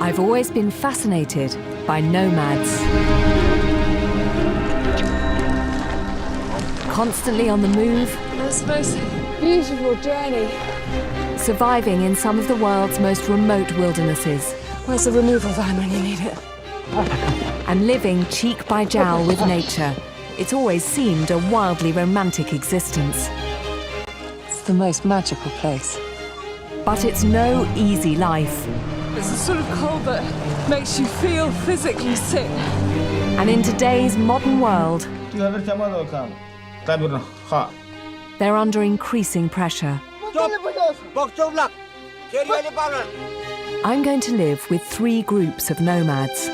I've always been fascinated by nomads. Constantly on the move. It's the most beautiful journey. Surviving in some of the world's most remote wildernesses. Where's the removal van when you need it? And living cheek by jowl with nature. It's always seemed a wildly romantic existence. It's the most magical place. But it's no easy life. It's the sort of cold that makes you feel physically sick. And in today's modern world, they're under increasing pressure. I'm going to live with 3 groups of nomads.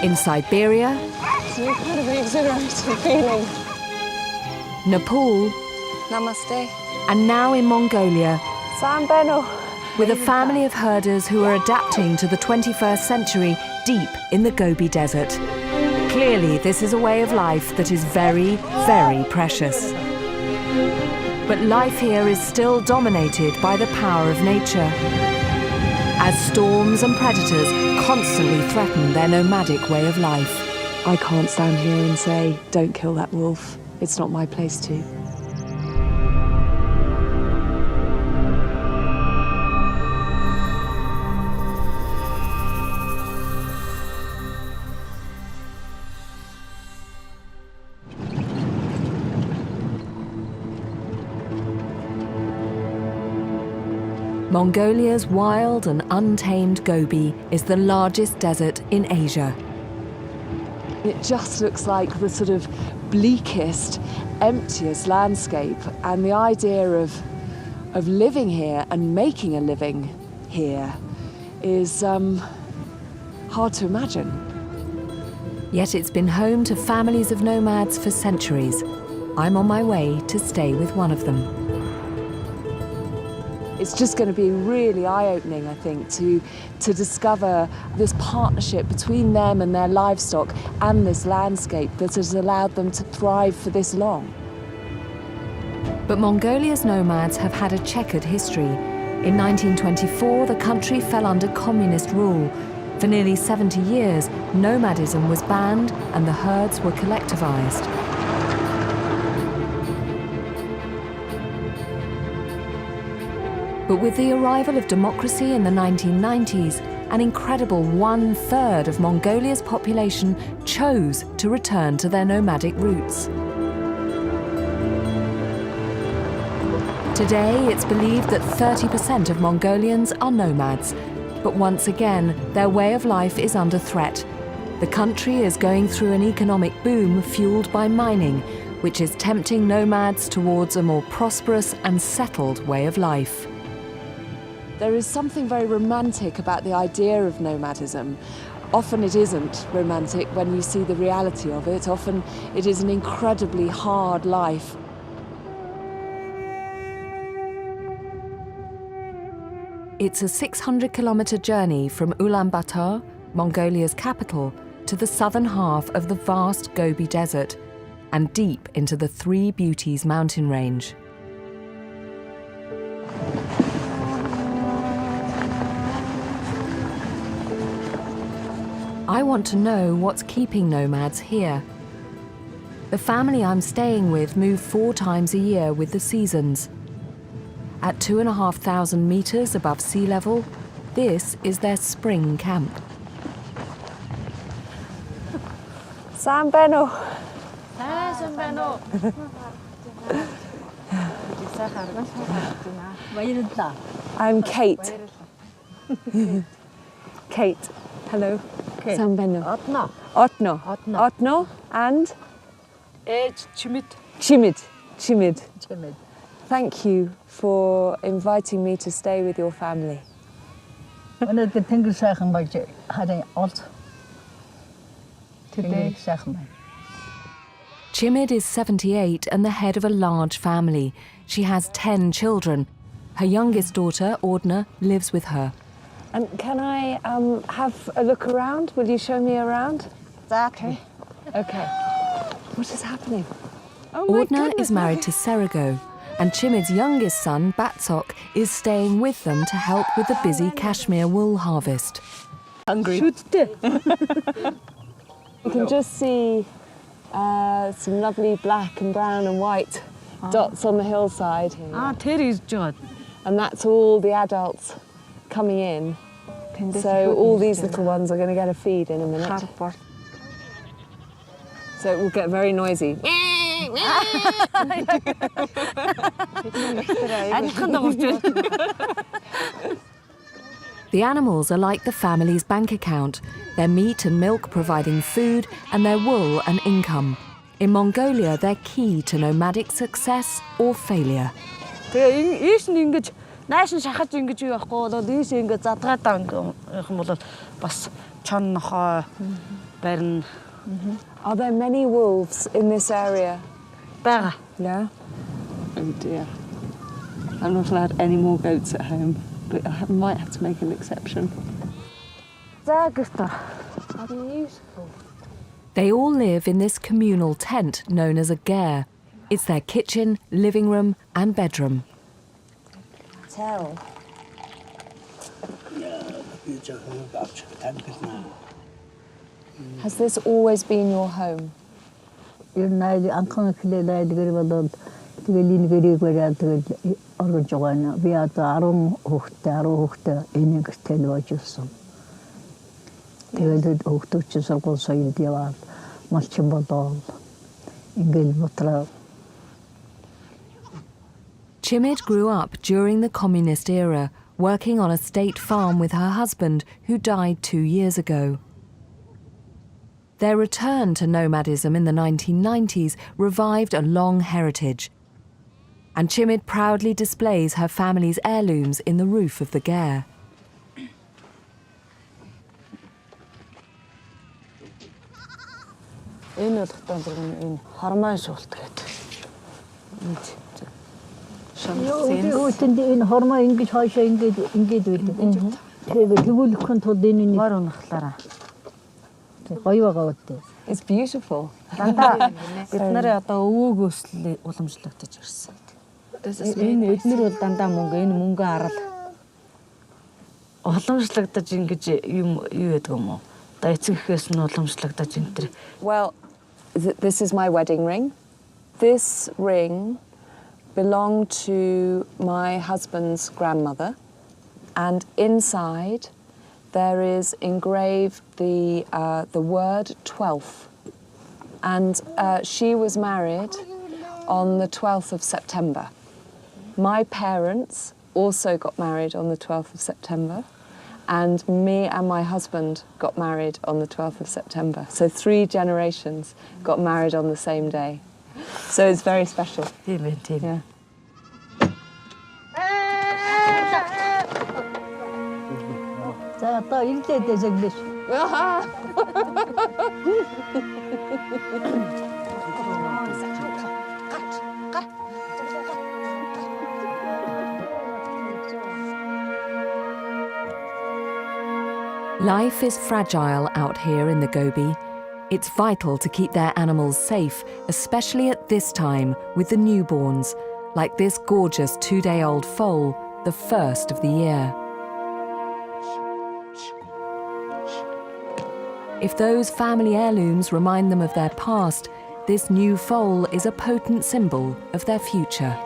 In Siberia, It's an incredibly exhilarating feeling. Nepal, Namaste. and now in Mongolia, Sambeno. with a family of herders who are adapting to the 21st century deep in the Gobi Desert. Clearly, this is a way of life that is very, very precious. But life here is still dominated by the power of nature, as storms and predators constantly threaten their nomadic way of life. I can't stand here and say, don't kill that wolf. It's not my place to. Mongolia's wild and untamed Gobi is the largest desert in Asia. It just looks like the sort of bleakest, emptiest landscape, and the idea of living here and making a living here is hard to imagine. Yet it's been home to families of nomads for centuries. I'm on my way to stay with one of them. It's just going to be really eye-opening, I think, to discover this partnership between them and their livestock and this landscape that has allowed them to thrive for this long. But Mongolia's nomads have had a checkered history. In 1924, the country fell under communist rule. For nearly 70 years, nomadism was banned and the herds were collectivized. But with the arrival of democracy in the 1990s, an incredible 1/3 of Mongolia's population chose to return to their nomadic roots. Today, it's believed that 30% of Mongolians are nomads, but once again, their way of life is under threat. The country is going through an economic boom fueled by mining, which is tempting nomads towards a more prosperous and settled way of life. There is something very romantic about the idea of nomadism. Often it isn't romantic when you see the reality of it. Often it is an incredibly hard life. It's a 600-kilometre journey from Ulaanbaatar, Mongolia's capital, to the southern half of the vast Gobi Desert and deep into the Three Beauties mountain range. I want to know what's keeping nomads here. The family I'm staying with move 4 times a year with the seasons. At 2,500 meters above sea level, this is their spring camp. Sambeno. I'm Kate. Kate. Hello. Sambeno. Otno. Otno and? Chimit. Chimid. Thank you for inviting me to stay with your family. Chimid is 78 and the head of a large family. She has 10 children. Her youngest daughter, Ordna, lives with her. And can I have a look around? Will you show me around? Okay. Okay. What is happening? Oh Ordna is married to Serigo, and Chimid's youngest son, Batsok, is staying with them to help with the busy cashmere wool harvest. Hungry. You can just see some lovely black and brown and white dots on the hillside here. And that's all the adults coming in. So all these little ones are going to get a feed in a minute. So it will get very noisy. The animals are like the family's bank account, their meat and milk providing food and their wool an income. In Mongolia, they're key to nomadic success or failure. Are there many wolves in this area? Yeah? Oh dear. I'm not allowed any more goats at home, but I might have to make an exception. beautiful. They all live in this communal tent known as a ger. It's their kitchen, living room and bedroom. Tell. Has this always been your home? Chimid grew up during the communist era, working on a state farm with her husband, who died 2 years ago. Their return to nomadism in the 1990s revived a long heritage, and Chimid proudly displays her family's heirlooms in the roof of the ger. It's beautiful. Well, this is my wedding ring. This ring belonged to my husband's grandmother, and inside there is engraved the word 12th. And she was married on the 12th of September. My parents also got married on the 12th of September, and me and my husband got married on the 12th of September. So 3 generations got married on the same day. So it's very special. Yeah. Life is fragile out here in the Gobi. It's vital to keep their animals safe, especially at this time with the newborns, like this gorgeous 2-day-old foal, the first of the year. If those family heirlooms remind them of their past, this new foal is a potent symbol of their future.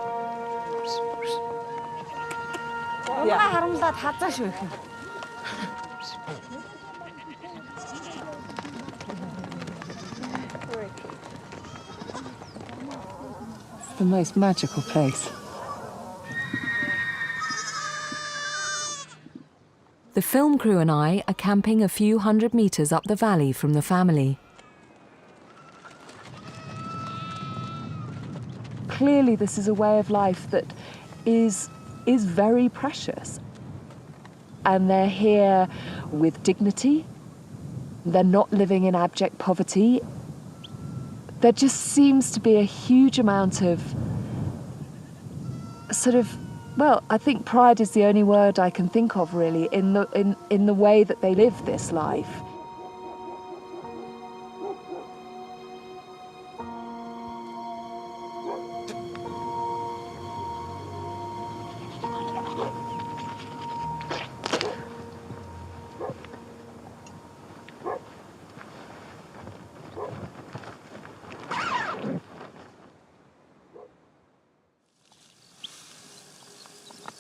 It's the most magical place. The film crew and I are camping a few hundred meters up the valley from the family. Clearly, this is a way of life that is very precious. And they're here with dignity. They're not living in abject poverty. There just seems to be a huge amount of sort of, well, I think pride is the only word I can think of really in the way that they live this life.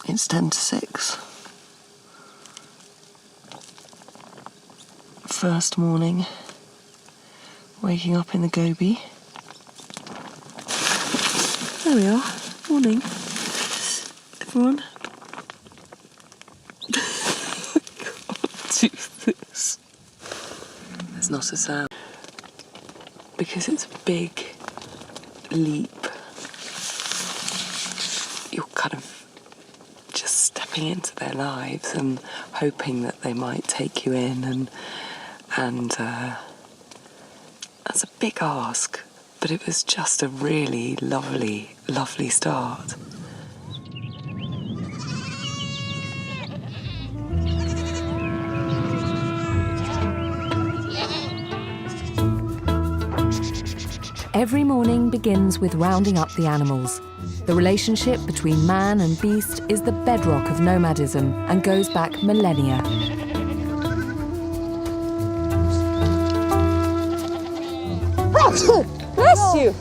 It's 10 to 6. First morning, waking up in the Gobi. There we are. Morning, everyone. I can't do this. There's not a sound. Because it's a big leap. You're kind of just stepping into their lives and hoping that they might take you in, and that's a big ask, but it was just a really lovely, lovely start. Every morning begins with rounding up the animals. The relationship between man and beast is the bedrock of nomadism and goes back millennia. Bless you!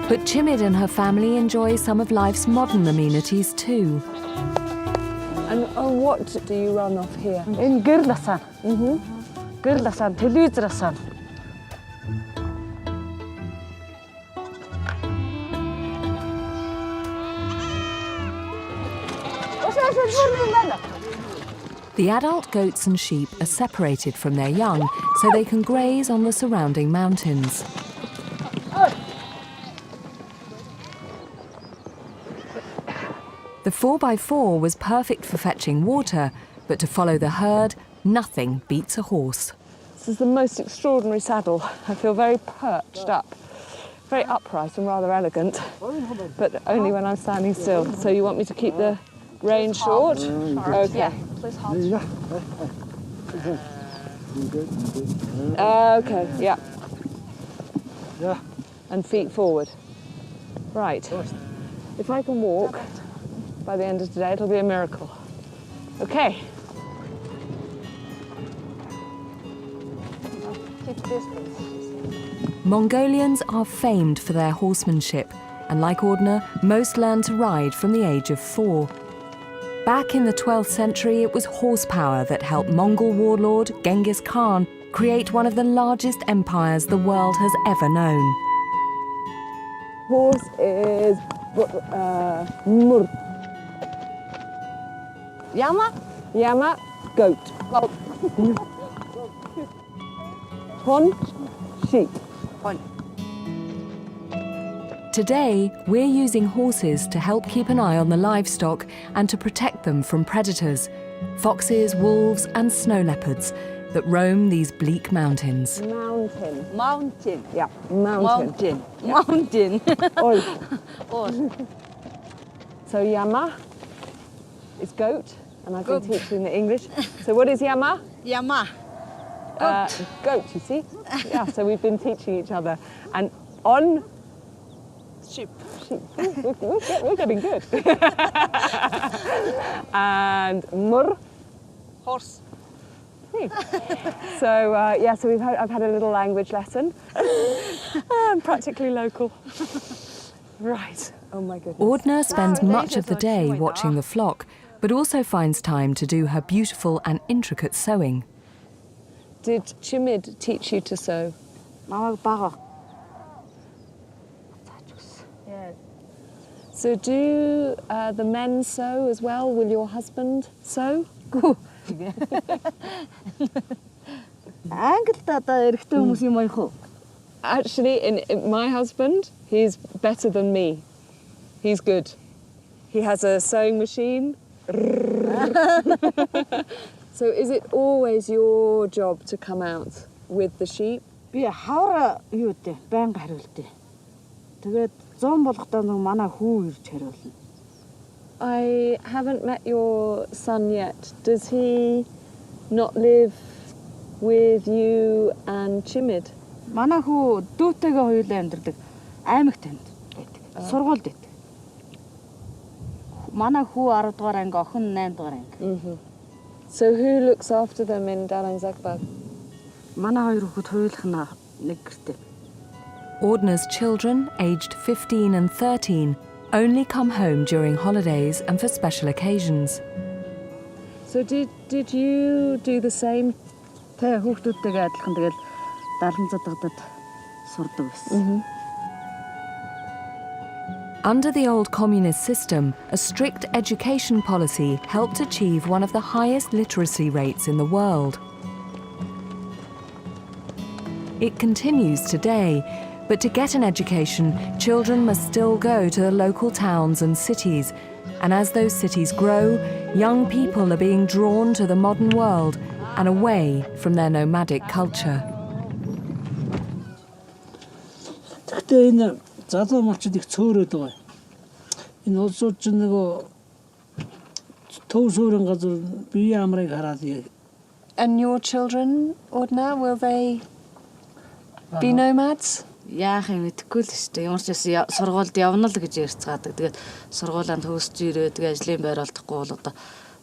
But Chimid and her family enjoy some of life's modern amenities too. And what do you run off here? Энэ гэрэл асаана. Гэрэл асаана, телевизэр асаана. The adult goats and sheep are separated from their young so they can graze on the surrounding mountains. The 4x4 was perfect for fetching water, but to follow the herd, nothing beats a horse. This is the most extraordinary saddle. I feel very perched up, very upright and rather elegant, but only when I'm standing still. So you want me to keep the rein short? Okay. Yeah, please hold. Okay, yeah. And feet forward. Right. If I can walk by the end of today, it'll be a miracle. Okay. Keep distance. Mongolians are famed for their horsemanship, and like Ordner, most learn to ride from the age of 4. Back in the 12th century, it was horsepower that helped Mongol warlord Genghis Khan create one of the largest empires the world has ever known. Horse is mur. Yama? Yama, goat. Goat. Hon, sheep. Hon. Today, we're using horses to help keep an eye on the livestock and to protect them from predators, foxes, wolves and snow leopards that roam these bleak mountains. Mountain. Mountain. Yeah, mountain. Mountain. Oi. Oi. So Yama is goat, and I've been teaching the English. So what is Yama? Yama. Goat, you see? Yeah, so we've been teaching each other. And on Sheep. sheep. We're getting good. And mur. Horse. So so I've had a little language lesson. I'm practically local. Right. Oh my goodness. Ordner spends much of the day watching the flock, but also finds time to do her beautiful and intricate sewing. Did Chimid teach you to sew? Намайг бага. Yes. So do the men sew as well? Will your husband sew? Англид одоо эрэгтэй хүмүүс юм аяах уу? Actually, in my husband, he's better than me. He's good. He has a sewing machine. So is it always your job to come out with the sheep? Би хавар юу дээ? Байнга хариултээ. Тэгээд 100 болгохдоо нэг манай хүү ирж хариулна. I haven't met your son yet. Does he not live with you and Chimid? Манай хүү дүүтэйгээ хоёулаа амьдардаг. Аймагт амьд байдаг. Сургуульд байдаг. Манай хүү 10 дугаар анги, охин 8 дугаар анги. So who looks after them in Dalang Zagbag? Манай хоёр хүүхэд хуйлах нь нэг гэртээ. Ordna's children, aged 15 and 13, only come home during holidays and for special occasions. So did you do the same? Тэ хүүхдүүдтэйгээ адилхан тэгэл 70 задгадад сурдаг байсан. Under the old communist system, a strict education policy helped achieve one of the highest literacy rates in the world. It continues today, but to get an education, children must still go to the local towns and cities, and as those cities grow, young people are being drawn to the modern world and away from their nomadic culture. Залуу малчид их цөөрөөд байгаа. Энэ улсууд ч нөгөө төв суурин газар бие амрыг хараад. And your children, Ordna, will they be nomads? Яах юм мэдэхгүй л шүү дээ. Ямар ч байсан сургуульд явна л гэж ярьцгаадаг. Тэгээд сургуулаа төгсөж ирээ. Тэгээд ажлын байр олдохгүй бол одоо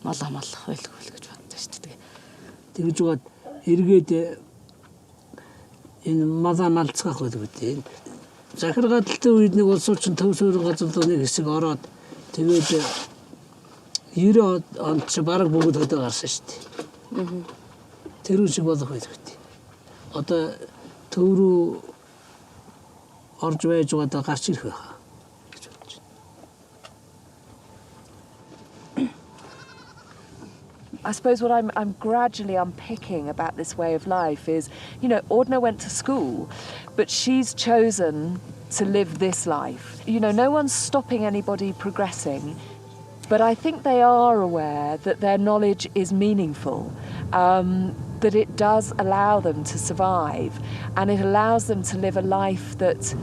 мал амлах байлгүй л гэж боддог шүү дээ. Тэгж угаад эргээд энэ малаа малцгаах байлгүй дээ. Захир гадалтай үед нэг улсууд ч төв суурин газар руу нэг хэсэг ороод тэгээд 90 онд ч бараг бүгд хөдөө гарсан шүү дээ. Тэр үчиг болох байлгүй дээ. Одоо төв рүү орж байж байгаа гарч ирэх байхаа. I suppose what I'm gradually unpicking about this way of life is, you know, Ordna went to school, but she's chosen to live this life. You know, no one's stopping anybody progressing, but I think they are aware that their knowledge is meaningful, that it does allow them to survive, and it allows them to live a life that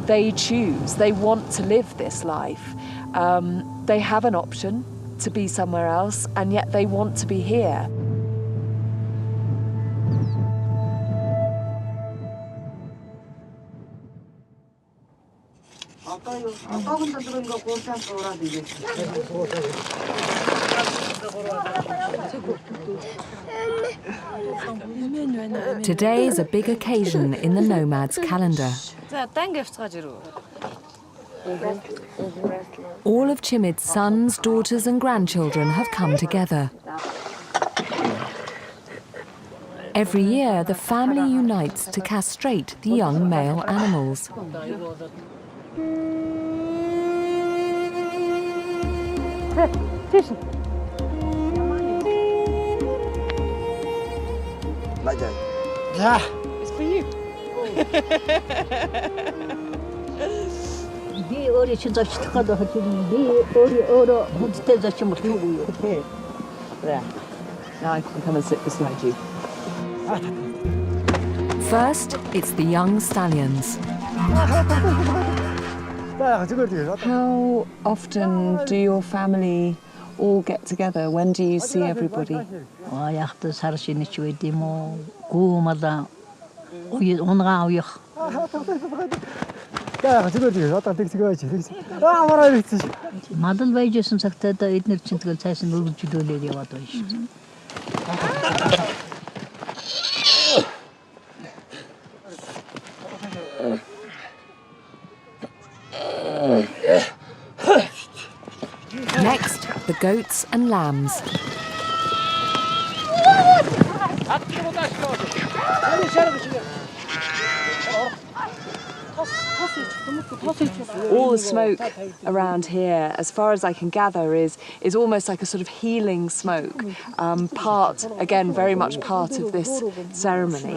they choose. They want to live this life. They have an option to be somewhere else, and yet they want to be here. Today is a big occasion in the nomads' calendar. All of Chimid's sons, daughters and grandchildren have come together. Every year, the family unites to castrate the young male animals. Yeah. It's for you. Now I can come and sit beside you. First, it's the young stallions. How often do your family all get together? When do you see everybody? Next, the goats and lambs. All the smoke around here, as far as I can gather, is almost like a sort of healing smoke, part, again, very much part of this ceremony.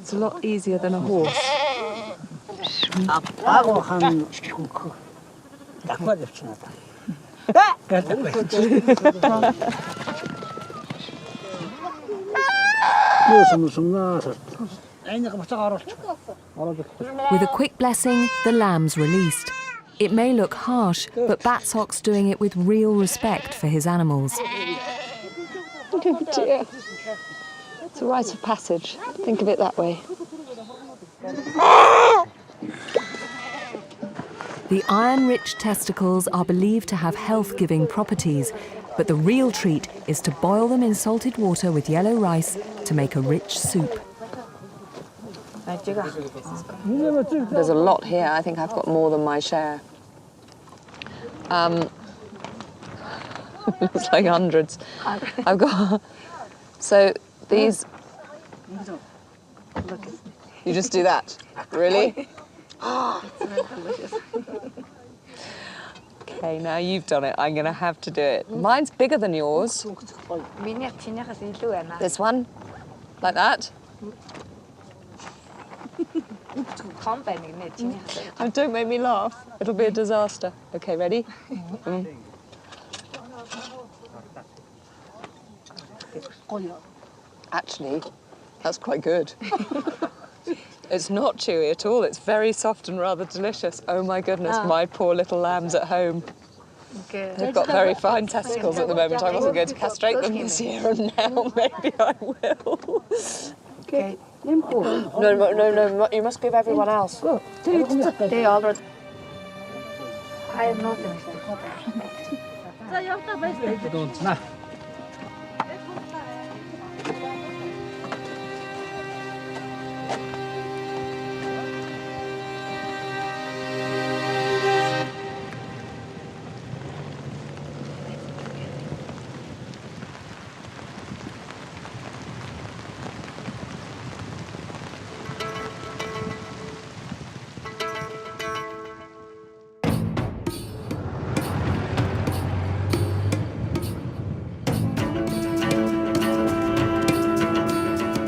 It's a lot easier than a horse. With a quick blessing, the lamb's released. It may look harsh, but Batsok's doing it with real respect for his animals. Oh dear. It's a rite of passage. Think of it that way. The iron-rich testicles are believed to have health-giving properties, but the real treat is to boil them in salted water with yellow rice to make a rich soup. There's a lot here. I think I've got more than my share. It's like hundreds. I've got... So these... You just do that? Really? Okay, now you've done it. I'm going to have to do it. Mine's bigger than yours. This one? Like that? Oh, don't make me laugh. It'll be a disaster. Okay, ready? Actually, that's quite good. It's not chewy at all. It's very soft and rather delicious. Oh my goodness, my poor little lambs at home. They've got very fine testicles at the moment. I wasn't going to castrate them this year, and now maybe I will. Okay. No, you must give everyone else. They already. I am not.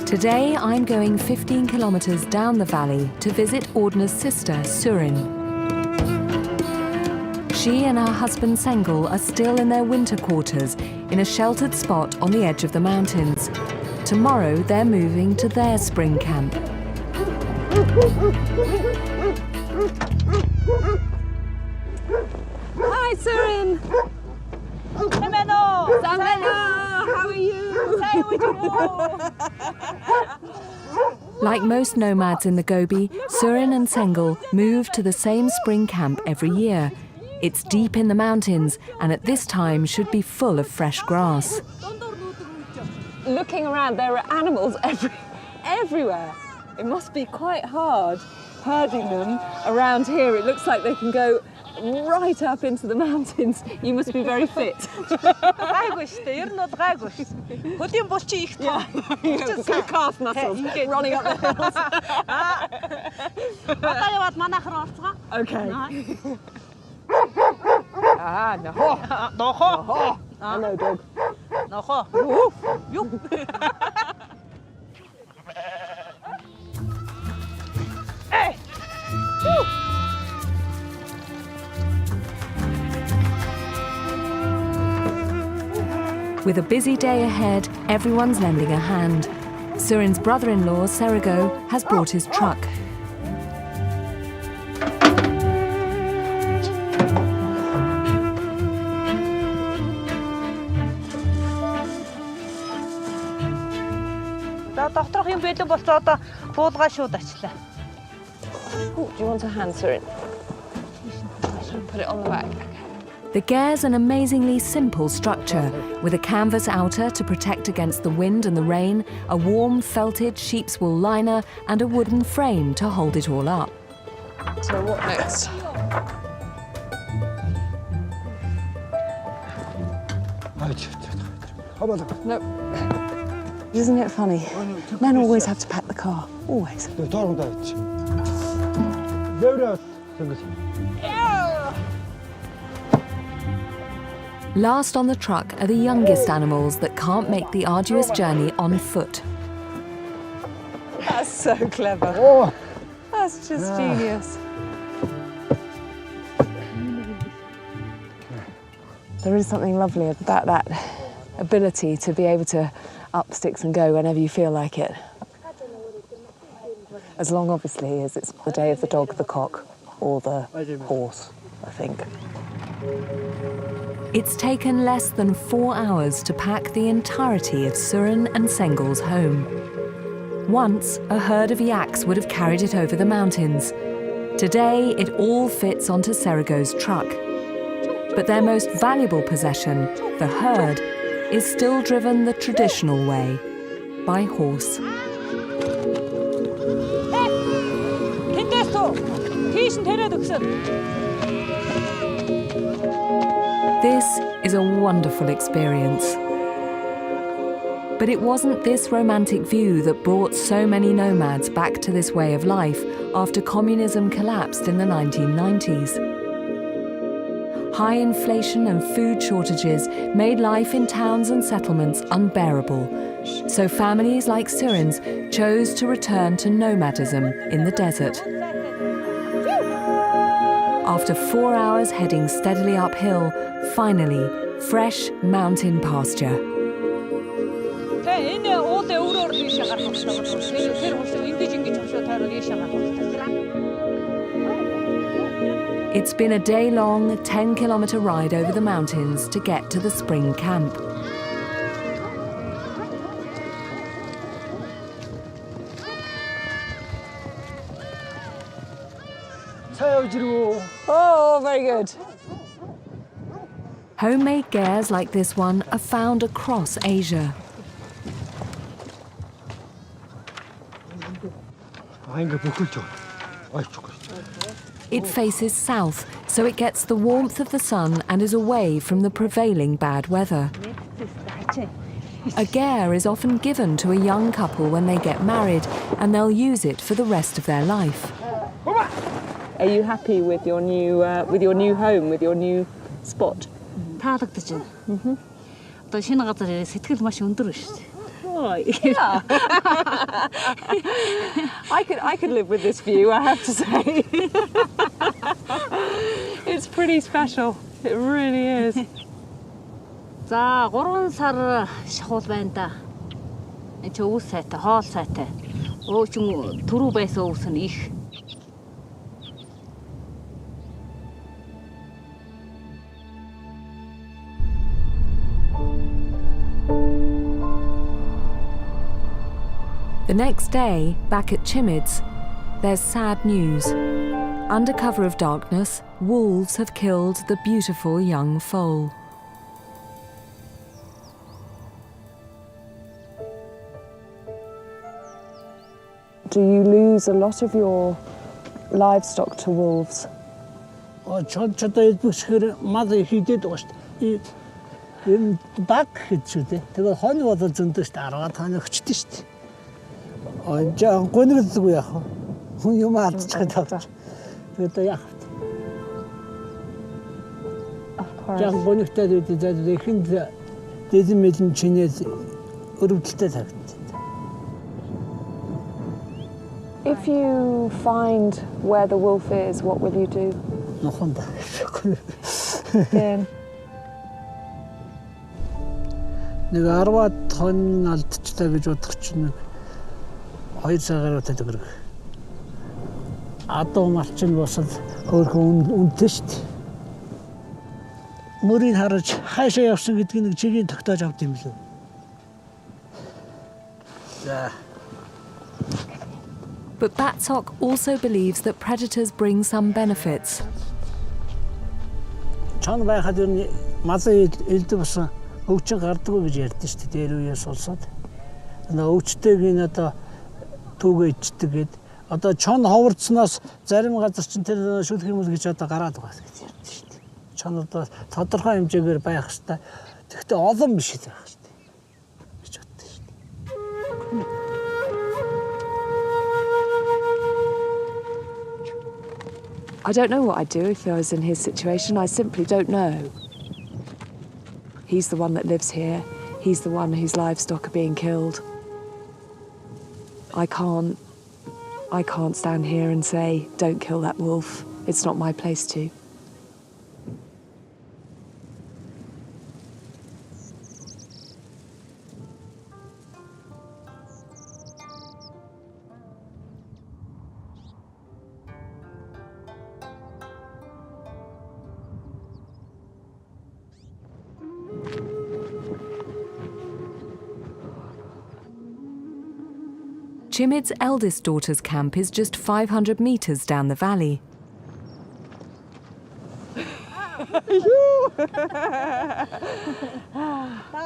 Today I'm going 15 kilometers down the valley to visit Ordna's sister, Surin. She and her husband Sengel are still in their winter quarters in a sheltered spot on the edge of the mountains. Tomorrow they're moving to their spring camp. Hi, Surin. How are you? Like most nomads in the Gobi, Surin and Sengel move to the same spring camp every year. It's deep in the mountains and at this time should be full of fresh grass. Looking around, there are animals everywhere. It must be quite hard herding them around here. It looks like they can go right up into the mountains. You must be very fit. Good calf muscles running up the hills. Okay. Hello, dog. Hey! With a busy day ahead, everyone's lending a hand. Surin's brother-in-law, Serigo, has brought his truck. Oh, do you want a hand, Surin? Put it on the back. The Gair's an amazingly simple structure, with a canvas outer to protect against the wind and the rain, a warm felted sheep's wool liner, and a wooden frame to hold it all up. So what next? No. Isn't it funny? Men always have to pack the car. Always. Last on the truck are the youngest animals that can't make the arduous journey on foot. That's so clever. That's just genius. There is something lovely about that ability to be able to up sticks and go whenever you feel like it. As long, obviously, as it's the day of the dog, the cock, or the horse, I think. It's taken less than 4 hours to pack the entirety of Surin and Sengel's home. Once, a herd of yaks would have carried it over the mountains. Today, it all fits onto Serigo's truck. But their most valuable possession, the herd, is still driven the traditional way, by horse. This is a wonderful experience. But it wasn't this romantic view that brought so many nomads back to this way of life after communism collapsed in the 1990s. High inflation and food shortages made life in towns and settlements unbearable, so families like Surins chose to return to nomadism in the desert. After 4 hours heading steadily uphill, finally, fresh mountain pasture. It's been a day-long, 10-kilometre ride over the mountains to get to the spring camp. Oh, very good. Homemade gers like this one are found across Asia. It faces south, so it gets the warmth of the sun and is away from the prevailing bad weather. A ger is often given to a young couple when they get married, and they'll use it for the rest of their life. Are you happy with your new home, with your new spot? Таалагдаж байна. Одоо шинэ газар ирээ сэтгэл маш өндөр шүү дээ. Yeah. I could live with this view, I have to say. It's pretty special. It really is. За 3 сар шахуул байна да. Энд чи өвс сайтай, хоол сайтай. Өөчн түрүү байсан өвс нь их. The next day, back at Chimids, there's sad news. Under cover of darkness, wolves have killed the beautiful young foal. Do you lose a lot of your livestock to wolves? Чодоо идвэсгэр мал хийдэд байгаа шүү дээ. Энэ баг гэж шүү дээ. Тэгээд хонь болол зөндөө шүү дээ. 10 тоног өчтөн шүү дээ. Жаа гонролгүй яах вэ? Хүн юм алдчихад байгаа. Тэгээд яах вэ? Жаа гонигтай дээд ихэнд дэдэн мэлэн чинээс өрөвдөлтөй тавьдаг. If you find where the wolf is, what will you do? Нохонда. Нэг 10 тонн алдчихлаа гэж бодох чинь 2 цагаар өтөд өгөх. Адуу малчин босол хөөрхөн үнэтэй шүү дээ. Мөрийг харж хаашаа явсан гэдгийг нэг чигийн тогтоож авд юм лээ. За. But Batsok also believes that predators bring some benefits. Чон байхад юу мазаа элдв басан өвчин гардаггүй гэж ярьдэн шүү дээ. Дээр үеэс улсаад. Өвчтэйг нь одоо түүгээ ичдэг гэд. Одоо чон ховорцсноос зарим газар чинь тэр шүлх юм л гэж одоо гараад байгаа гэж ярьдэн шүү дээ. Чон одоо тодорхой хэмжээгээр байх хэрэгтэй. Тэгэхдээ олон биш байх хэрэгтэй. гэж боддоо шүү дээ. I don't know what I'd do if I was in his situation. I simply don't know. He's the one that lives here. He's the one whose livestock are being killed. I can't stand here and say, don't kill that wolf. It's not my place to. Chimid's eldest daughter's camp is just 500 meters down the valley.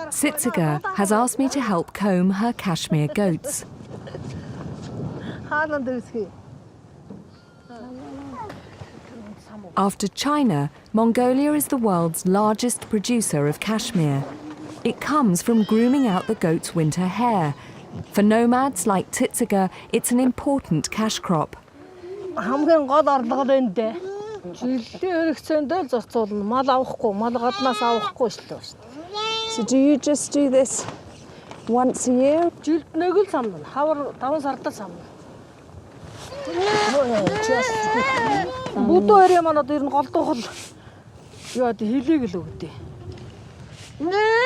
Sitsaga has asked me to help comb her cashmere goats. After China, Mongolia is the world's largest producer of cashmere. It comes from grooming out the goat's winter hair. For nomads like Sitsaga, it's an important cash crop. So do you just do this once a year?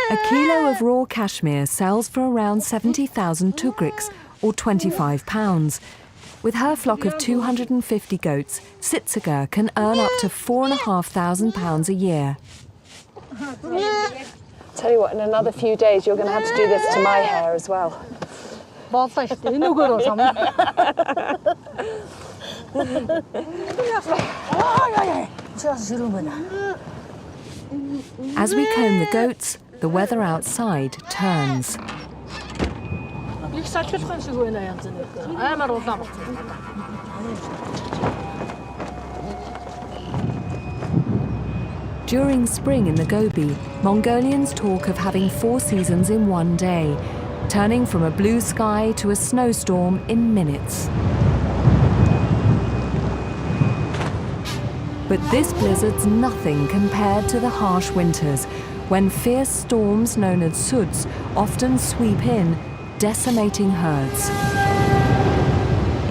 A kilo of raw cashmere sells for around 70,000 tugriks, or £25. With her flock of 250 goats, Sitsaga can earn up to £4,500 a year. Tell you what, in another few days you're going to have to do this to my hair as well. As we comb the goats, the weather outside turns. During spring in the Gobi, Mongolians talk of having 4 seasons in one day, turning from a blue sky to a snowstorm in minutes. But this blizzard's nothing compared to the harsh winters, when fierce storms known as suds often sweep in, decimating herds.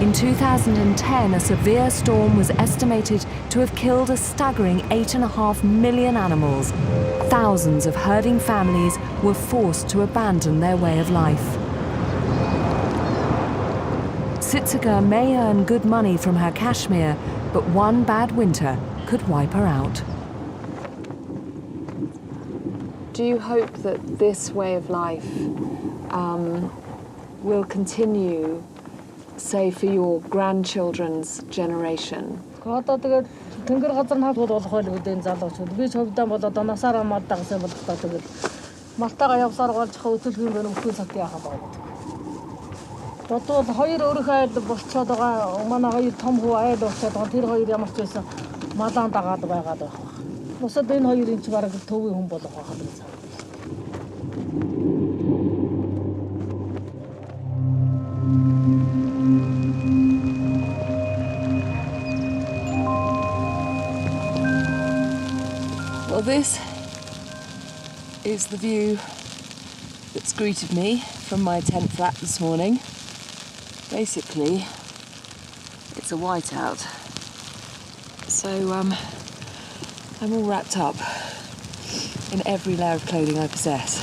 In 2010, a severe storm was estimated to have killed a staggering 8.5 million animals. Thousands of herding families were forced to abandon their way of life. Sitsaga may earn good money from her cashmere, but one bad winter could wipe her out. Do you hope that this way of life will continue, say, for your grandchildren's generation? Well, this is the view that's greeted me from my tent flat this morning. Basically, it's a whiteout. So I'm all wrapped up in every layer of clothing I possess.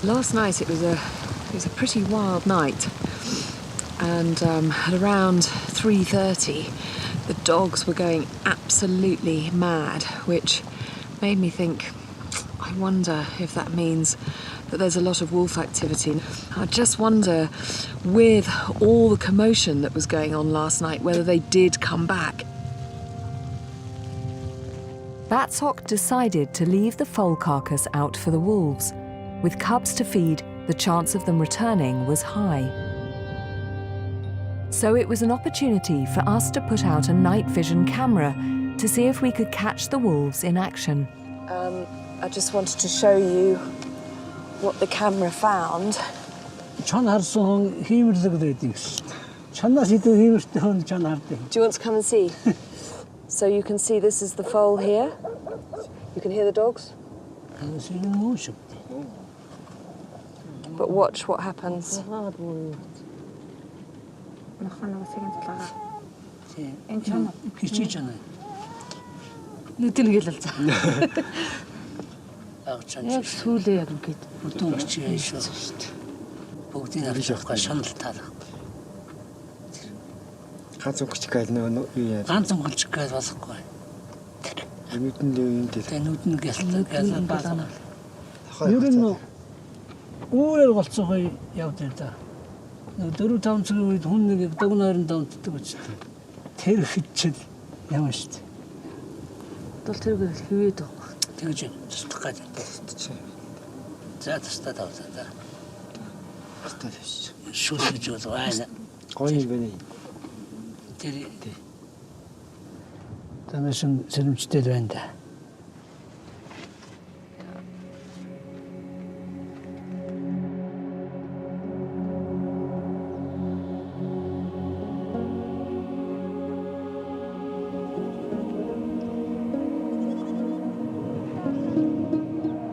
Last night it was a pretty wild night, and at around 3:30 the dogs were going absolutely mad, which made me think, I wonder if that means that there's a lot of wolf activity. I just wonder, with all the commotion that was going on last night, whether they did come back. Batsok decided to leave the foal carcass out for the wolves. With cubs to feed, the chance of them returning was high. So it was an opportunity for us to put out a night vision camera to see if we could catch the wolves in action. I just wanted to show you what the camera found. Do you want to come and see? So you can see this is the foal here. You can hear the dogs. But watch what happens. Яг сүүлээ яг ингээд Бүтэн гिचээ шүү. Бүгдийг авчихгүй шанал таалах. Ганц өнгөч гал нөгөө юу яа. Ганц өнгөч гал болохгүй. Нүдэн дээр юм дээр. Нүдэн гал баалаа. Ер нь үүрээр болцоогоо явдаг да. 4, 5 цагийн үед хүн нэг дог нойрон давтдаг гэж. Тэр хитчил ямар шүү дээ. Бол тэрийг хивээд байгаа. Тэгж туслах гэж байна. За тастаа тавцаа. Хатаа тавьчих. Шүлж бол байна. Гоё юм байна. Тэр танашин сэрэмжтэй байна да.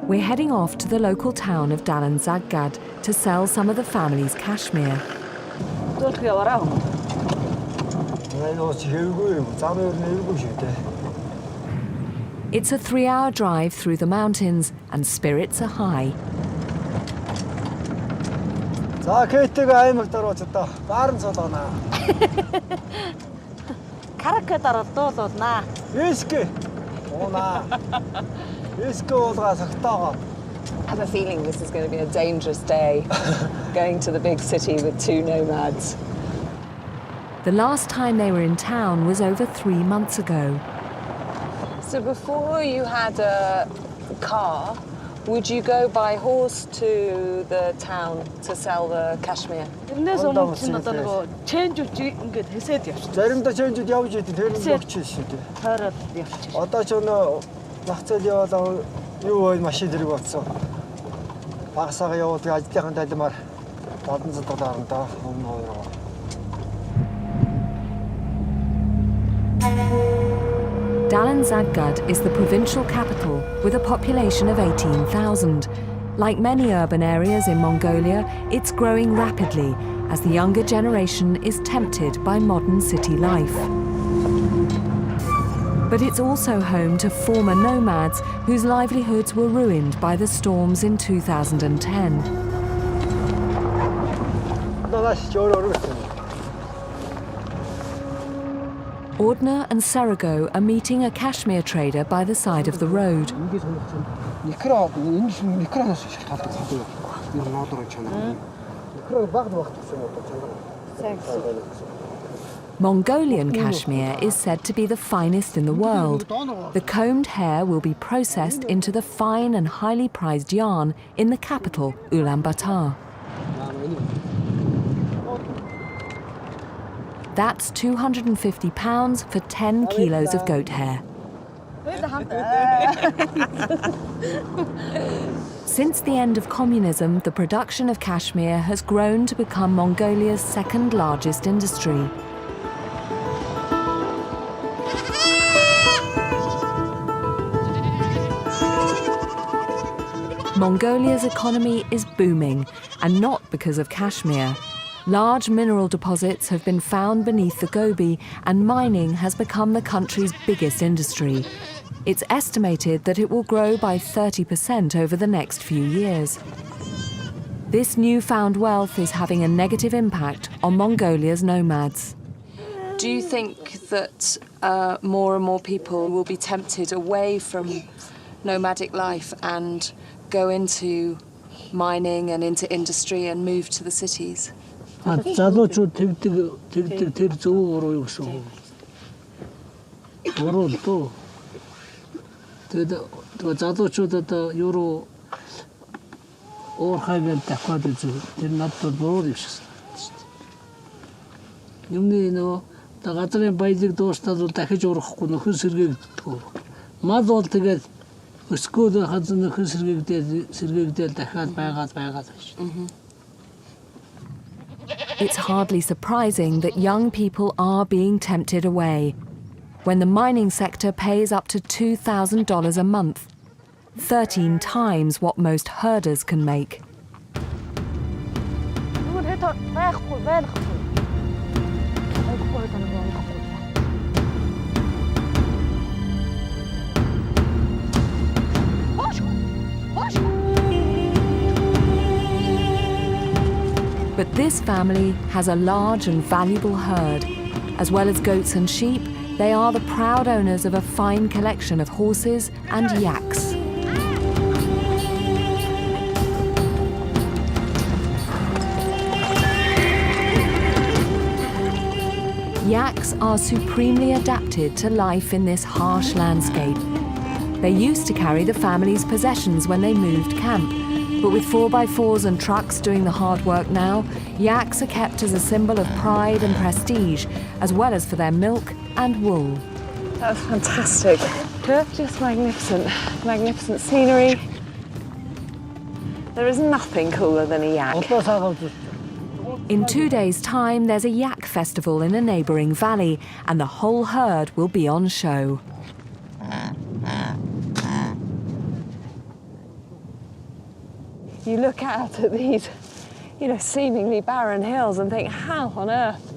We're heading off to the local town of Dalan Zaggad to sell some of the family's cashmere. Дөрөх яваараа. Энэ ч хэвгүй юм. Зам өөр нэргүй шүү дээ. It's a 3-hour drive through the mountains and spirits are high. За Кейтэг аймагт орооч одоо. Баарн цолгонаа. Каракет ороод дуулуулнаа. Виски. Оона. Виски уулгаа сагтаага. I have a feeling this is going to be a dangerous day, going to the big city with 2 nomads. The last time they were in town was over 3 months ago. So before you had a car, would you go by horse to the town to sell the cashmere? Тэрнээс өмнө чинь одоо нөгөө change үж ингээд хэсэд явчих. Заримдаа чэнжүүд явж идэв. Тэр нь явчих шүү дээ. Тойроод явчих. Одоо ч өнөө нахцал яваалаа юу вэ машин зэрэг болсон. Багасаага явуулдаг ажлынхан талимаар 700 доллар даа өмнө хоёр. Dalan Zaggad is the provincial capital with a population of 18,000. Like many urban areas in Mongolia, it's growing rapidly as the younger generation is tempted by modern city life. But it's also home to former nomads whose livelihoods were ruined by the storms in 2010. Ordner and Sarago are meeting a cashmere trader by the side of the road. Mongolian cashmere is said to be the finest in the world. The combed hair will be processed into the fine and highly prized yarn in the capital, Ulaanbaatar. That's £250 for 10 kilos of goat hair. Since the end of communism, the production of cashmere has grown to become Mongolia's second largest industry. Mongolia's economy is booming, and not because of cashmere. Large mineral deposits have been found beneath the Gobi, and mining has become the country's biggest industry. It's estimated that it will grow by 30% over the next few years. This newfound wealth is having a negative impact on Mongolia's nomads. Do you think that more and more people will be tempted away from nomadic life and go into mining and into industry and move to the cities? Залуучууд тэгдэг тэр зөв буруу юу гэсэн үг. Буруу л дөө. Тэгээд залуучууд одоо юу руу уур хайвал дахиад үзүү. Тэр надад буруу юм шиг санагдаж байна. Юмны нөгөө газрын баялаг дуустал бол дахиж урахгүй нөхөн сэргээгддэг. Мал бол тэгээд өсгөл хазан нөхөн сэргээгдэл дахиад байгаад байна. It's hardly surprising that young people are being tempted away when the mining sector pays up to $2,000 a month, 13 times what most herders can make. But this family has a large and valuable herd. As well as goats and sheep, they are the proud owners of a fine collection of horses and yaks. Yaks are supremely adapted to life in this harsh landscape. They used to carry the family's possessions when they moved camp, but with 4x4s and trucks doing the hard work now, yaks are kept as a symbol of pride and prestige, as well as for their milk and wool. That was fantastic. Just magnificent. Magnificent scenery. There is nothing cooler than a yak. In 2 days' time, there's a yak festival in a neighbouring valley, and the whole herd will be on show. You look out at these, seemingly barren hills and think, how on earth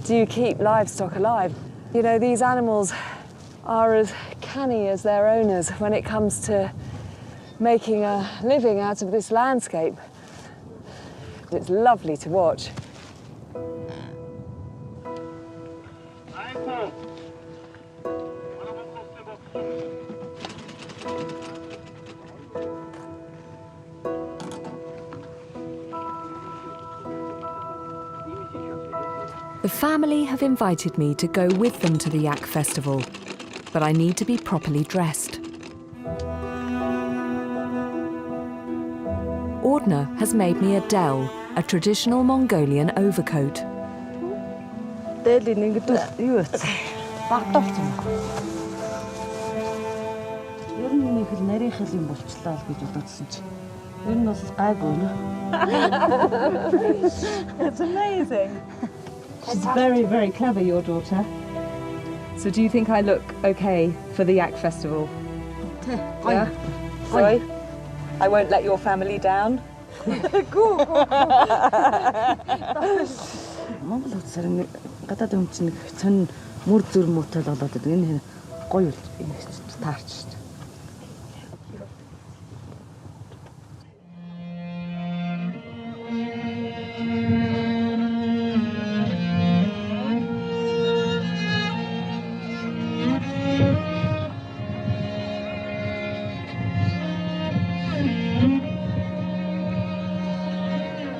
do you keep livestock alive? These animals are as canny as their owners when it comes to making a living out of this landscape. It's lovely to watch. The family have invited me to go with them to the yak festival, but I need to be properly dressed. Ordner has made me a dell, a traditional Mongolian overcoat. It's amazing. She's very, very clever, your daughter. So do you think I look okay for the yak festival? Yeah? Sorry? I won't let your family down? Монгол улсаар нэг гадаад хүн чинь нэг сонин мөр зүр муутай л болоод байдаг. Энэ гоё таарч шүү дээ.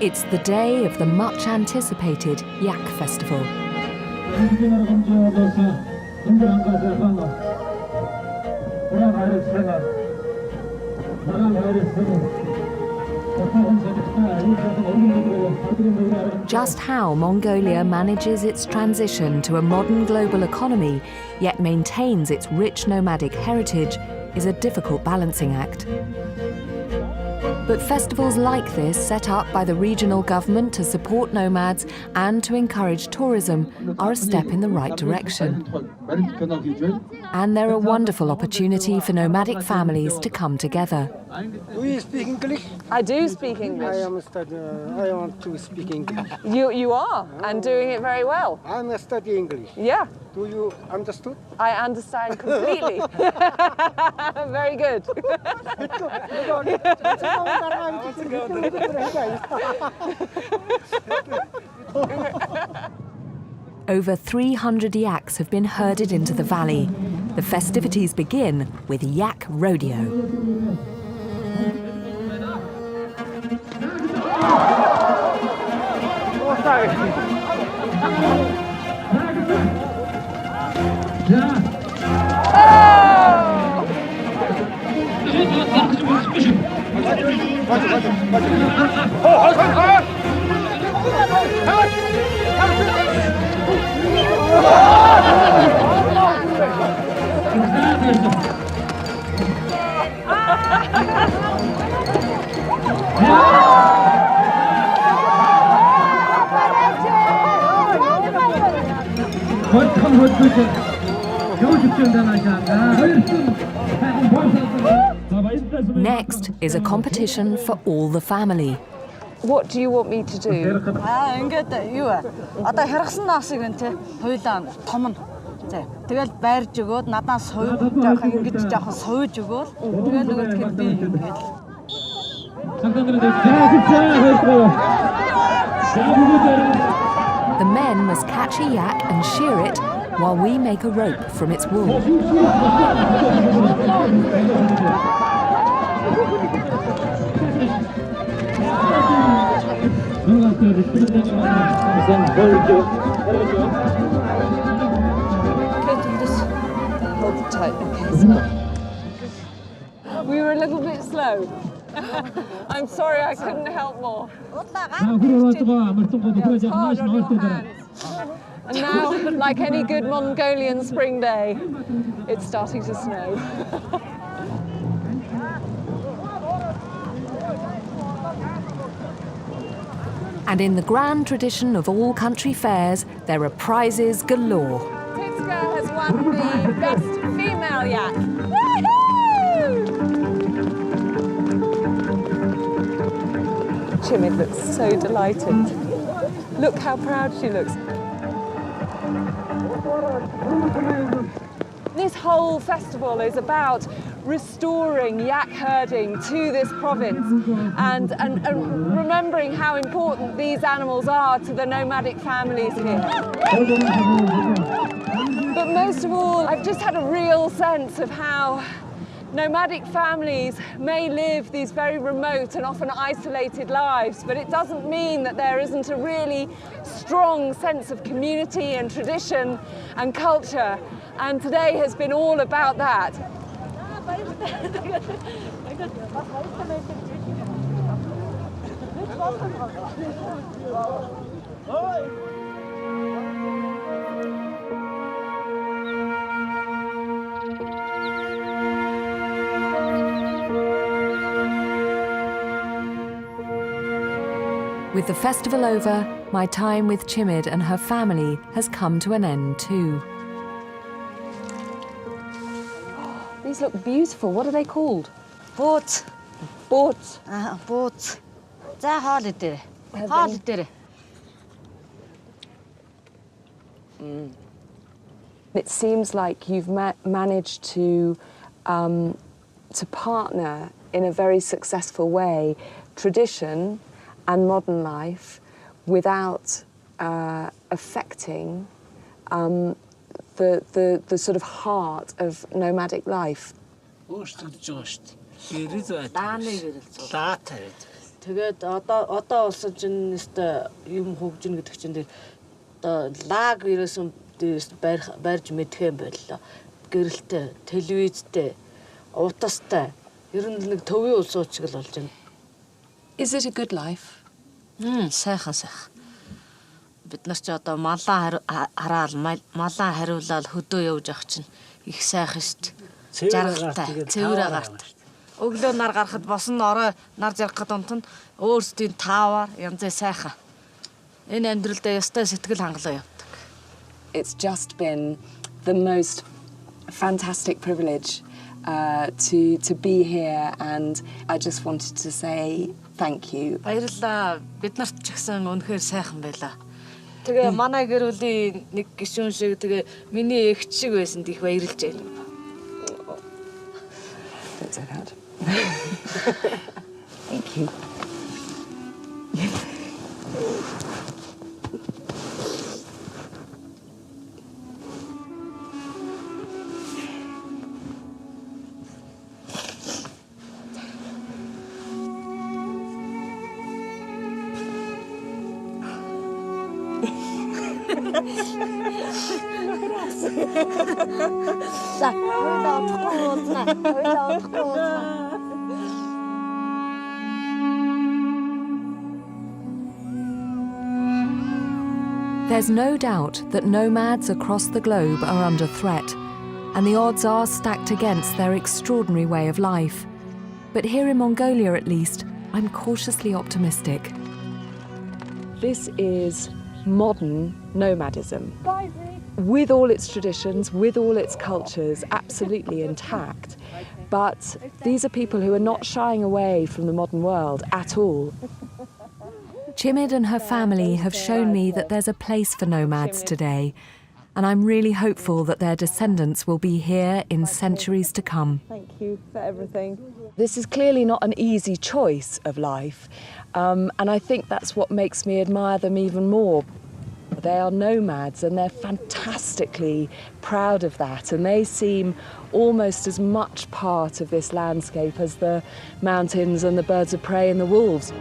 It's the day of the much-anticipated Yak Festival. Just how Mongolia manages its transition to a modern global economy, yet maintains its rich nomadic heritage, is a difficult balancing act. But festivals like this, set up by the regional government to support nomads and to encourage tourism, are a step in the right direction. And they're a wonderful opportunity for nomadic families to come together. Do you speak English? I do speak English. I want to speak English. You are, and doing it very well. I'm studying English. Yeah, Do you understood? I understand completely. Very good. Over 300 yaks have been herded into the valley. The festivities begin with Yak Rodeo. Next is a competition for all the family. What do you want me to do? Ингээд юу вэ? Одоо харгасан наасыг энэ те хоёулаа том нь. За тэгэл байрж өгөөд надаас сууж жоохон ингэж жоохон сууж өгөөл. Тэгэл нөгөө тэгэхээр би ингээд. The men must catch a yak and shear it while we make a rope from its wool. tight. Okay, so we were a little bit slow. I'm sorry, I couldn't help more. It's hard on your hands. And now, like any good Mongolian spring day, it's starting to snow. And in the grand tradition of all country fairs, there are prizes galore. Titska has won the best female yak. Woohoo! Chimid looks so delighted. Look how proud she looks. This whole festival is about restoring yak herding to this province and remembering how important these animals are to the nomadic families here. But most of all, I've just had a real sense of how nomadic families may live these very remote and often isolated lives, but it doesn't mean that there isn't a really strong sense of community and tradition and culture. And today has been all about that. With the festival over, my time with Chimid and her family has come to an end too. These look beautiful. What are they called? Boats. Boats. Boats. За хоол идээ. Хоол идээ. It seems like you've managed to partner in a very successful way tradition and modern life without affecting the sort of heart of nomadic life. Тэгээд одоо улсын чинь нэстэ юм хөгжин гэдэг чинь одоо лаг ерөөсөн дээрээс барьж мэдэх юм байлаа. Гэрэлтэй, телевизтэй, утастай. Ер нь нэг төвийн улс уучиг л болж байна. Is it a good life? Сайхан. Бид нар ч одоо малаа хараал малаа хариулаад хөдөө явж авах чинь их сайхан шүү дээ. Жаргалтай, цэвэр агаартай. Өглөө нар гарахад босон орой нар жаргахад унтна өөрсдийн таавар янзын сайхан. Энэ амьдралдаа ястай сэтгэл хангалуун явдаг. It's just been the most fantastic privilege to be here, and I just wanted to say thank you. Баярлалаа. Бид нарт ч гэсэн үнэхээр сайхан байлаа. Тэгээ манай гэр бүлийн нэг гишүүн шиг тэгээ миний эгч шиг байсан их баярлж байна. Don't say that. Thank you. За, хоёулаа удахгүй уузнаа. There's no doubt that nomads across the globe are under threat, and the odds are stacked against their extraordinary way of life. But here in Mongolia, at least, I'm cautiously optimistic. This is modern nomadism. With all its traditions, with all its cultures, absolutely intact. But these are people who are not shying away from the modern world at all. Chimid and her family have shown me that there's a place for nomads today, and I'm really hopeful that their descendants will be here in centuries to come. Thank you for everything. This is clearly not an easy choice of life, and I think that's what makes me admire them even more. They are nomads and they're fantastically proud of that, and they seem almost as much part of this landscape as the mountains and the birds of prey and the wolves.